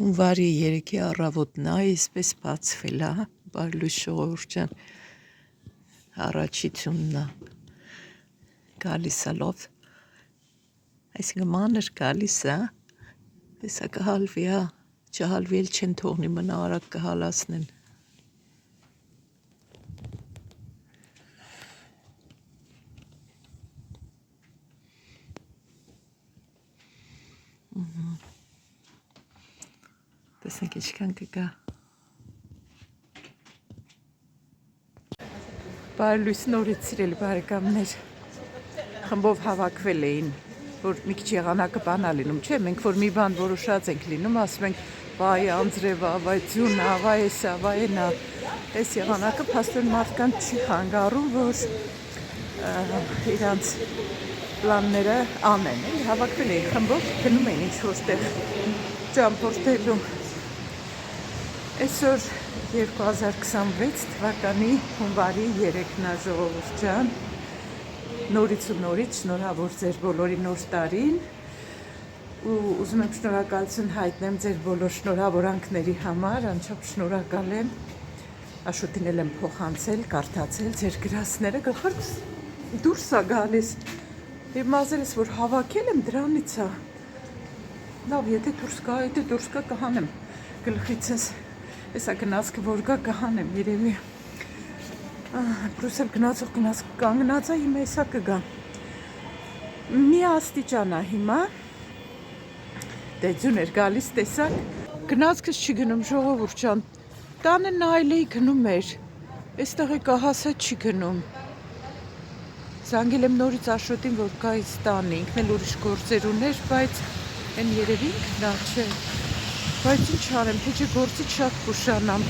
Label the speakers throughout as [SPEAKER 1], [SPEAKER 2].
[SPEAKER 1] Հունվարի 3-ի առավոտն է, այսպես բացվել է, Բարլույս ժողովուրդ ջան, առաջությունն է, գալիս է լավ, այսինքն մանր գալիս է, հեսա կհալվի է, չհալվի էլ չեն թողնի մնա արագ կհալասնեն։ Տեսնենք ինչքան կգա։ Բարլույս նորից սիրելի բարեկամներ, խմբով հավաքվել էին, որ մի քիչ եղանակը բան է լինում, չէ, մենք որ մի բան որոշած ենք լինում, ասում ենք վայ անձրև է, վայ ձյուն է, վայ էս է, վայ էն է, այս եղանակը փաստորեն մարդկանց չի խանգարում, որ իրանց պլանները անեն, հավաքվել էին խմբով, գնում էին ինչ-որ տեղ ճամփորդելու։ Այսօր 2026 թվականի հունվարի 3-ն է ժողովուրդ ջան, նորից ու նորից շնորհավոր ձեր բոլորի նոր տարին ու ուզում եմ շնորհակալություն հայտնեմ ձեր բոլոր շնորհավորանքների համար, անչափ շնորհակալ եմ, Աշոտին էլ եմ փոխանցել, կարդացել ձեր գրածները, գլխարկս դուրս է գալիս, եւ մազերս որ հավաքել եմ դրանից է, լավ, եթե դուրս գա կհանեմ գլխիցս, Եսա գնացքը որ գա կհանեմ, երևի Բրուսել գնացող կանգնած է, հիմա եսա կգա։ Մի աստիճան է հիմա, դե ձյուն էր գալիս տեսակ, գնացքս չի գնում ժողովուրդ ջան, տանը նայել էի գնում էր, այստեղ եկա հասա չի գնում։ Զանգել եմ նորից Աշոտին, որ գա ինձ տանի, ինքն էլ ուրիշ գործեր ուներ, բայց են երևի ինքն է, չէ։ Բայց ինչ անեմ, թե չէ գործից շատ կուշանամ։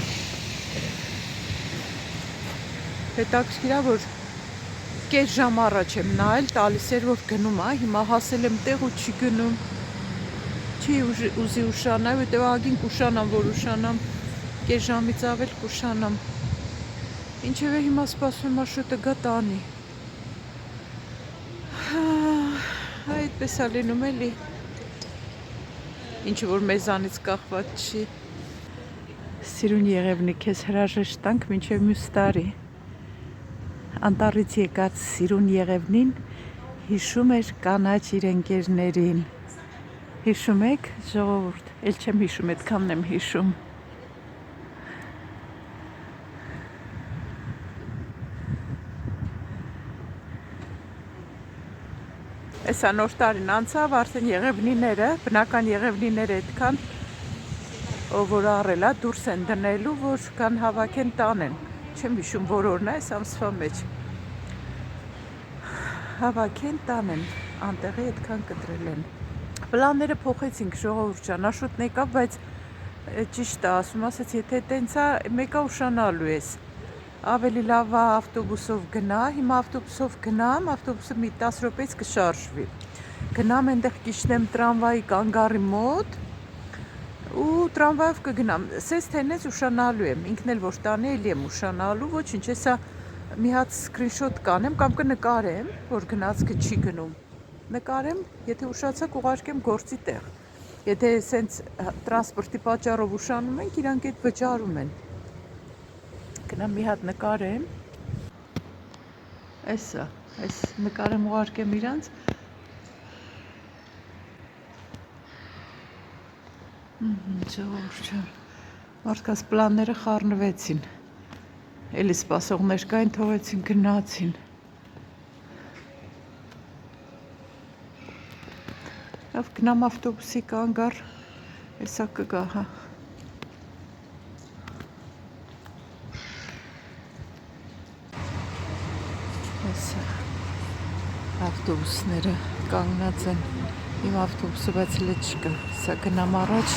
[SPEAKER 1] Հետաքրքիր է, որ կես ժամ առաջ եմ նայել, տալիս էր, որ գնում է, հիմա հասել եմ տեղ ու չի գնում։ Չի ուզի ուշանալ, հետո ագին կուշանամ, որ ուշանամ, կես ժամից ավել կուշանամ։ Ինչևէ հիմա սպասում եմ Աշոտը գա տանի։ Այդպես է լինում էլի։ Ինչ որ մեզանից կախված չի։ Սիրուն Եղևնի, քեզ հրաժեշտ տանք մինչև մյուս տարի։ Անտառից եկած Սիրուն Եղևնին հիշում էր կանաչ իր ընկերներին։ Հիշում եք, ժողովուրդ, էլ չեմ հիշում, այդքանն եմ հիշում։ Այսա նոր տարին անցավ, արդեն եղևնիները, բնական եղևնիները այդքան, ով որ առել է, դուրս են դնելու, որ կան հավաքեն տանեն։ Չեմ հիշում որ օրն է, այս ամսվա մեջ։ Հավաքեն տանեն, անտեղի այդքան կտրել են։ Պլանները փոխեցինք ժողովուրդ ջան, Աշոտն եկավ, բայց ճիշտ է ասում, ասաց, եթե տենց է, մեկա ուշանալու ես։ Ավելի լավ է ավտոբուսով գնա, հիմա ավտոբուսով գնամ, ավտոբուսը մի 10 րոպեից կշարժվի։ Գնամ այնտեղ կիջնեմ տրամվայի կանգառի մոտ ու տրամվայով կգնամ։ Սես թենես ուշանալու եմ, ինքն էլ որ տանի էլի եմ ուշանալու, ոչինչ, հեսա մի հատ սկրինշոտ կանեմ կամ կնկարեմ, որ գնացքը չի գնում։ Նկարեմ, եթե ուշացա կուղարկեմ գործի տեղ։ Եթե սենց տրանսպորտի պատճառով ուշանում ենք, իրանք այդ վճարում են։ Գնամ մի հատ նկարեմ, էսա, այս նկարեմ ուղարկեմ իրանց, ժողովուրդ ջան, մարդկանց պլանները խառնվեցին, էլի սպասողներ կային, թողեցին, գնացին, լավ գնամ ավտոբուսի կանգառ, էսա կգա, հա։ Ավտոբուսները կանգնած են, իմ ավտոբուսը բայց էլ չկա, սա գնամ առաջ։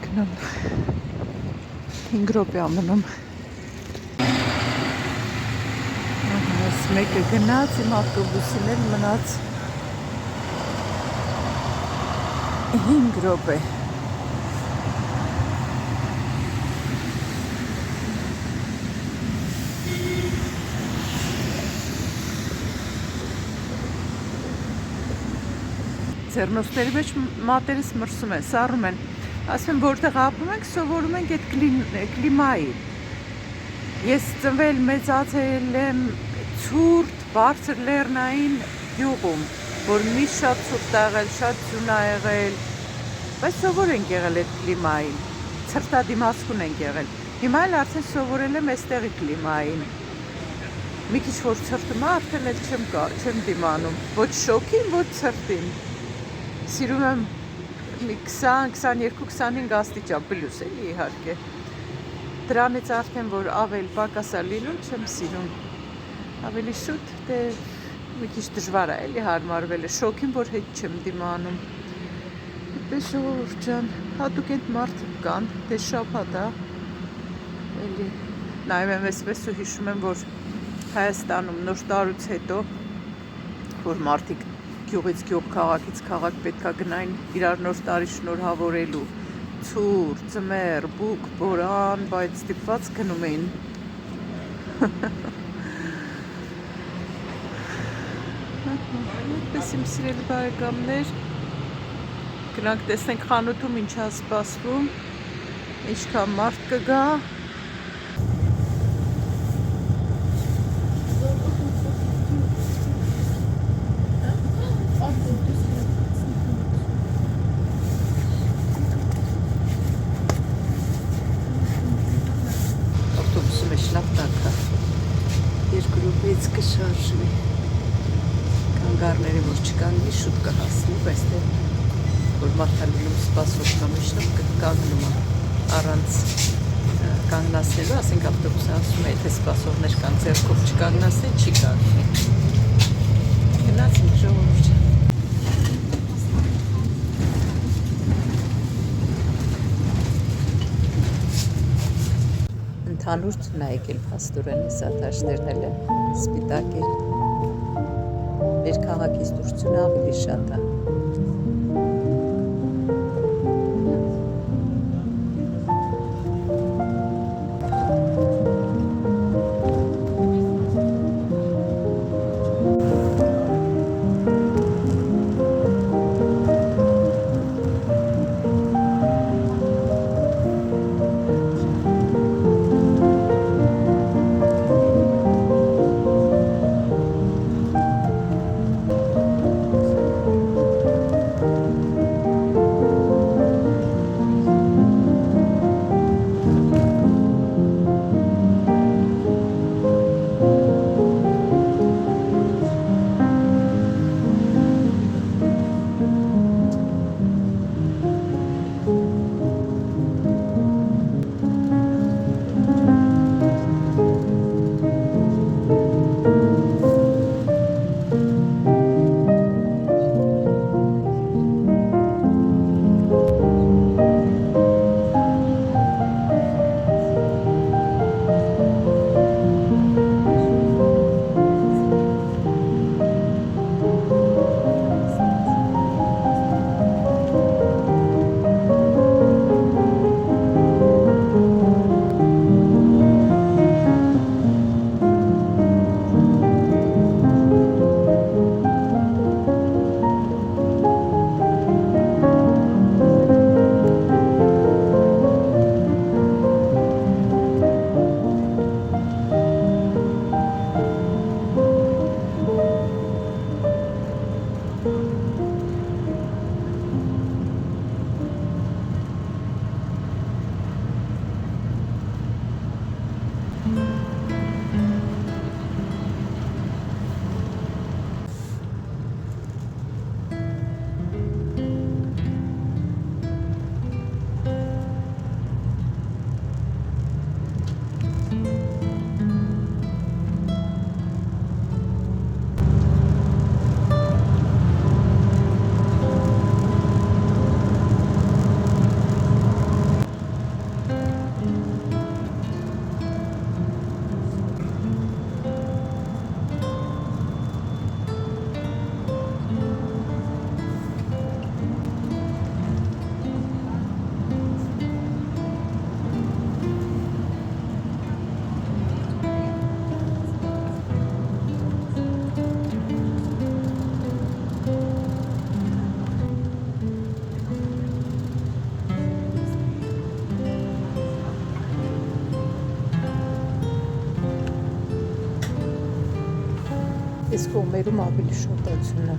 [SPEAKER 1] Գնամ 5 րոպե ամնում։ Մեկը գնաց, իմ ավտոբուսին էլ մնաց 5 րոպե։ ձեռնոցների մեջ մատերս մրսում են, սառում են, ասում են, որտեղ ապրում ենք, սովորում ենք այդ կլիմային։ Ես ծնվել մեծացել եմ ցուրտ, բարձր լեռնային գյուղում, որ միշտ շատ ցուրտ ա եղել, շատ ձյուն ա եղել, բայց սովոր ենք եղել այդ կլիմային, ցրտադիմացկուն ենք եղել։ Հիմա էլ արդեն սովորել եմ այստեղի կլիմային։ Մի քիչ որ ցրտում ա, արդեն էլ չեմ դիմանում, ոչ շոկին, ոչ ցրտին։ Սիրում եմ մի 20, 22, 25 աստիճան պլյուս էլի իհարկե։ Դրանից արդեն որ ավել պակաս ա լինում, չեմ սիրում։ Ավելի շուտ դե մի քիչ դժվար ա էլի հարմարվել է, շոկին որ հետ չեմ դիմանում։ Այդպես ժողովուրդ ջան, հատուկ այդ մարդիկ կան, դե շաբաթ ա, էլի նայում եմ այսպես ու հիշում եմ, որ Հայաստանում նոր տարուց հետո, որ մարդիկ գյուղից գյուղ, քաղաքից քաղաք պետք է գնային իրար նոր տարի շնորհավորելու, ցուրտ, ձմեռ, բուկ, բորան, բայց ստիպված գնում էին։ Այդպես իմ սիրելի բարեկամներ, գնանք տեսնենք խանութում ինչ ա սպասվում, ինչքան մարդ կգա։ Ավտոբուսը մեջ լավ տակ ա, 2 րոպեից կշարժվի, կանգառները որ չկանգնի շուտ կհասնի, բայց դե որ մարդալինում սպասող կա միշտ կանգնում ա առանց կանգնացնելու, ասենք ավտոբուսը ասում է, եթե սպասողներ կան ձեռքով չկանգնացնի, չի կանգնի։ Գնացինք ժողովուրդ։ Ընդհանուր թուն ա եկել փաստորեն հեսա դաշտերն էլ սպիտակ էր։ Մեր քաղաքից դուրսությունը ավելի շատ ա։ Այս կողմերում ավելի շատացուն է։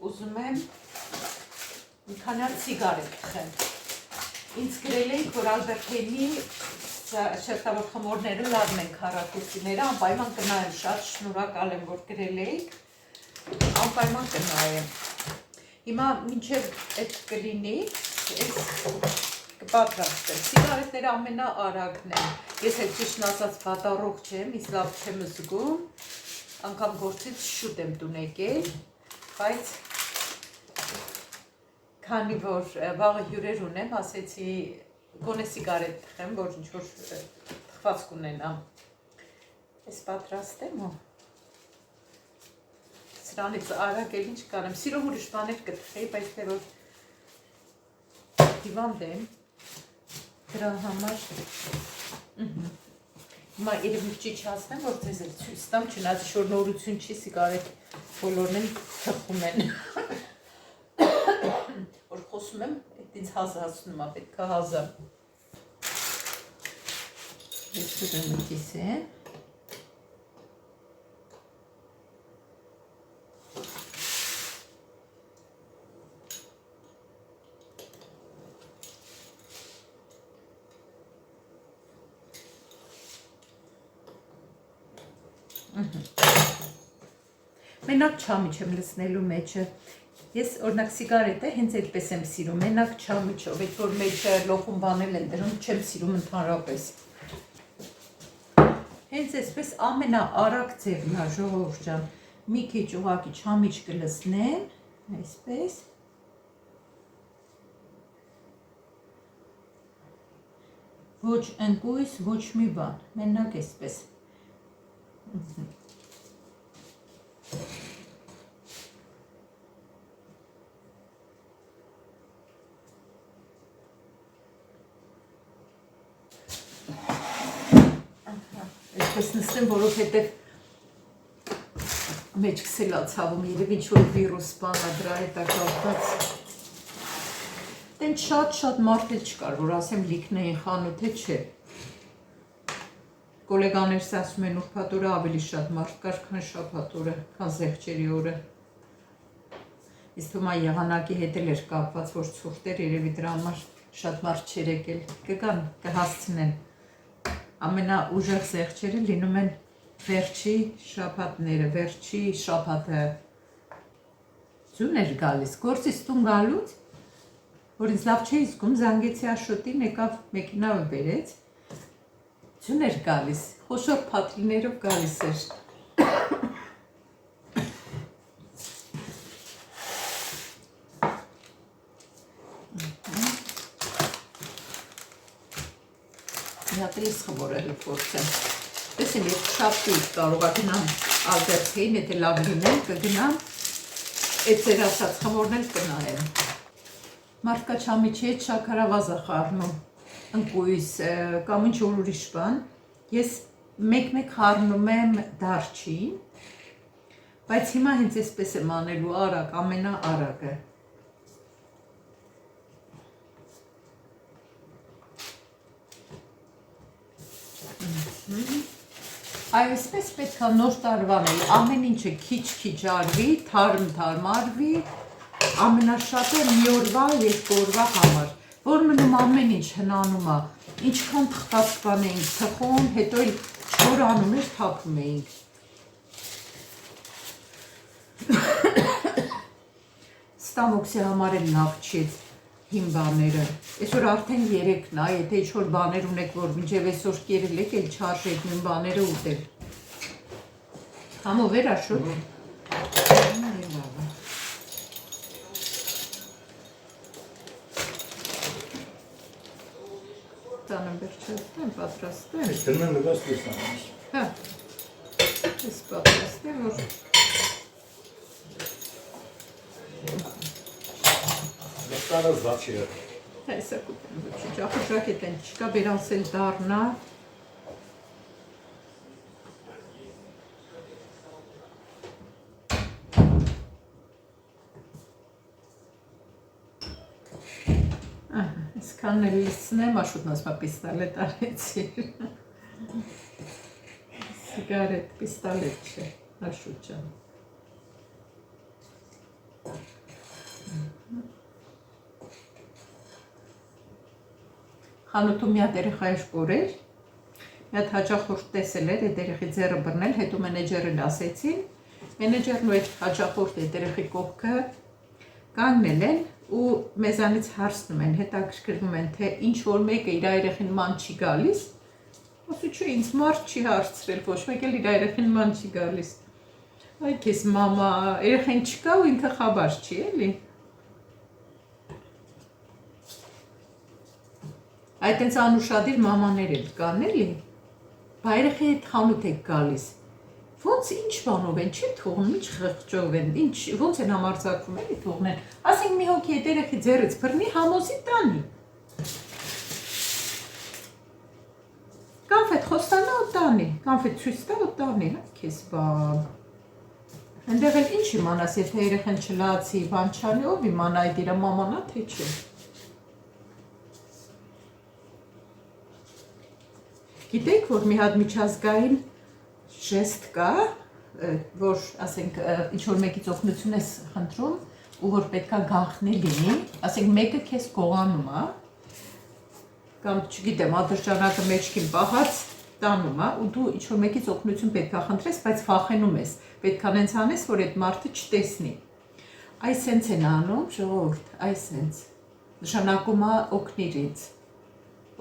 [SPEAKER 1] Ուզում եմ մի քանի հատ սիգարետ խեմ։ Ինձ գրել էիք, որ Ալբերտինի շերտավոր խմորները լավն են քառակուսիները, անպայման կնայեմ, շատ շնորհակալ եմ, որ գրել էիք, անպայման կնայեմ։ Հիմա մինչև այդ կլինի, այս կպատրաստեմ։ Սիգարետները ամենաարագն են։ Ես էլ ճիշտն ասած վատառող չեմ, ինձ լավ չեմ զգում, անգամ գործից շուտ եմ տուն եկել, բայց քանի որ վաղը հյուրեր ունեմ, ասեցի գոնե սիգարետ թխեմ, որ ինչ-որ թխված կունենամ։ Ես պատրաստեմ ու սրանից արագ էլ ինչ կանեմ, սիրում ուրիշ բաներ կթխեի, բայց թե որ հիվանդ եմ, դրա համար հիմա երևի չիչացնեմ, որ ձեզ էլ ցույց տամ, չնայած ինչ-որ նորություն չի, սիգարետ բոլորն են թխում են։ Որ խոսում եմ, այդ ինձ հազացնում է, պետք է հազա։ Ես դրում եմ կիսեմ։ Մենակ չամիչ եմ լցնելու մեջը։ Ես օրինակ սիգարետը հենց այդպես եմ սիրում, մենակ չամիչով, այդ որ մեջը լոխում բանել են դրում, չեմ սիրում ընդհանրապես։ Հենց այսպես ամենաարագ ձևն է, ժողովուրդ ջան, մի քիչ ուղղակի չամիչ կլցնեմ, այսպես։ Ոչ ընկույզ, ոչ մի բան, մենակ այսպես։ Այսպես նստեմ, որովհետև մեջքս էլ ա ցավում, երևի ինչ-որ վիրուս բան ա դրա հետ ա կապված։ Դեն շատ մարդ էլ չկար, որ ասեմ լիքն էին խանութ է, չէ։ Գոլեգաներս ասում են ուրբաթ օրը ավելի շատ մարդ կար, քան շաբաթ օրը, քան զեղչերի օրը։ Իսկ թվում է եղանակի հետ էլ էր կապված, որ ցուրտ էր, երևի դրա համար շատ մարդ չէր եկել։ Կգան, կհասցնեն։ Ամենաուժեղ զեղչերը լինում են վերջի շաբաթները, վերջի շաբաթը։ Ձուն էր գալիս, գործից տուն գալուց, որ ինձ լավ չէի զգում, զանգեցի Աշոտին, եկավ մեքենայով բերեց, ձուն էր գալիս, խոշոր փաթիներով գալիս էր։ Մի հատ էս խմորել փորձեմ։ Տեսին, ես շաբթի կարող ա գնամ Ալբերտին, եթե լավ լինեն, կգնամ, այդ ձեր ասած խմորն էլ կնայեմ։ Մարդկա չամիչի հետ շաքարավազ ա խառնում, ընկույզ կամ ինչ-որ ուրիշ բան։ Ես մեկ-մեկ խառնում եմ դարչին, բայց հիմա հենց այսպես եմ անելու արագ, ամենաարագը։ Այսպես պետք է նոր տարվան էլ ամեն ինչը քիչ-քիչ արվի, թարմ արվի, ամենաշատը մի օրվա, երկու օրվա համար, որ մնում ամեն ինչ հնանում է, ինչքան թխված բան էինք թխում, հետո էլ չորանում էր, թափում էինք։ Ստամոքսի համար էլ լավ չի հին բաները, այսօր արդեն 3-ն է, եթե ինչ-որ բաներ ունեք, որ մինչև այսօր կերել եք, էլ չարժեք նույն բաները ուտել։ Համով էր Աշոտ։ Տանը վերջացնեմ, պատրաստեմ։
[SPEAKER 2] Ես դրնեմ նվաս տեսամ։
[SPEAKER 1] Հա, ես պատրաստեմ, որ…
[SPEAKER 2] Ստարած բաց է։
[SPEAKER 1] Հեսա կուտեմ ոչի, ճախուշակ էտ են չկա բերանսել դարնա։ Այսքան էլ լսնեմ, աշուտն ասմա պիստալետ արեցիր։ Սիգարետ, պիստալետ չէ, աշուտ ջան։ Խանութում մի հատ երեխա էր կորել, մի հատ հաճախորդ տեսել էր, այդ երեխի ձեռը բռնել, հետո մենեջերին ասեցին, մենեջերն ու այդ հաճախորդ այդ երեխի կողքը կանգնել են ու մեզանից հարցնում են, հետաքրքրվում են, թե ինչ որ մեկը իր երեխին ման չի գալիս, ասու չէ, ինձ մարդ չի հարցրել, ոչ մեկ էլ իր երեխին ման չի գալիս։ Այ քեզ մամա, երեխին չկա ու ինքը խաբար չի, էլի։ Այդ այնց անուշադիր մամաներ էլ կան, էլի։ Բա երեխի հետ խանութ եք գալիս։ Ոնց ինչ բանով են, չի թողնում, ինչ խղճով են, ինչ, ոնց են համարձակվում, էլի թողնեն։ Ասենք մի հոգի այդ երեխի ձեռից բռնի, համոզի տանի։ Կանֆետ խոստանա ու տանի, կանֆետ ցույց տա ու տանի, հա, քեզ բան։ Այնտեղ էլ ինչ իմանաս, եթե երեխան չլացի, բան չանի, ով իմանա այդ իր մամանա, թե չէ։ Գիտեք, որ մի հատ միջազգային ժեստ կա, որ, ասենք, ինչ-որ մեկից օգնություն ես խնդրում, ու որ պետքա գաղտնի լինի, ասենք, մեկը քեզ գողանում է, կամ, չգիտեմ, ադրժանակը մեջքին պահած տանում է, ու դու ինչ-որ մեկից օգնություն պետքա խնդրես, բայց վախենում ես, պետքա նենց անես, որ այդ մարդը չտեսնի։ Այս սենց են անում, ժողովուրդ, այս սենց, նշանակում է օգնիր ինձ,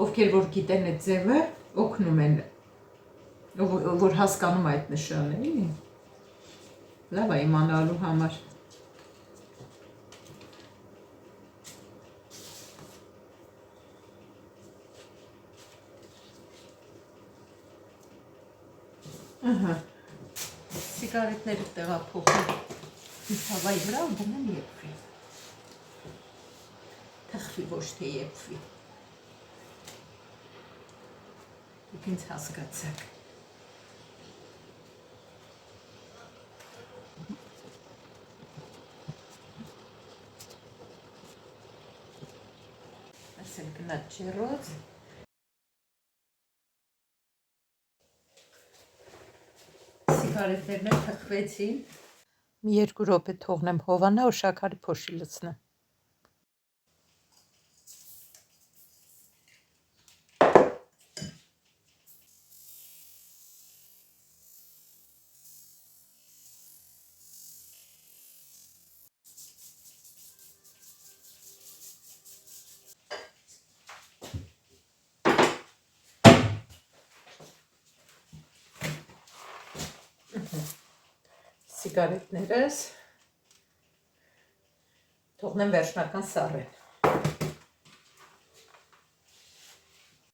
[SPEAKER 1] ովքեր որ գիտեն այդ ձևը, օգնում են, որ հասկանում այդ նշանը, էլի։ Լավ է իմանալու համար։ Ահա։ Սիգարետները տեղափոխել հավայի վրա ու դնել եփվի։ Թխվի, ոչ թե եփվի։ Դուք ինձ հասկացաք։ Ասել գնաց ջեռոց։ Սիգարետներն էլ թխվեցին։ Մի 2 րոպե թողնեմ հովանա ու շաքարի փոշի լցնեմ։ Սիգարետներս թողնեմ վերջնական սառեն։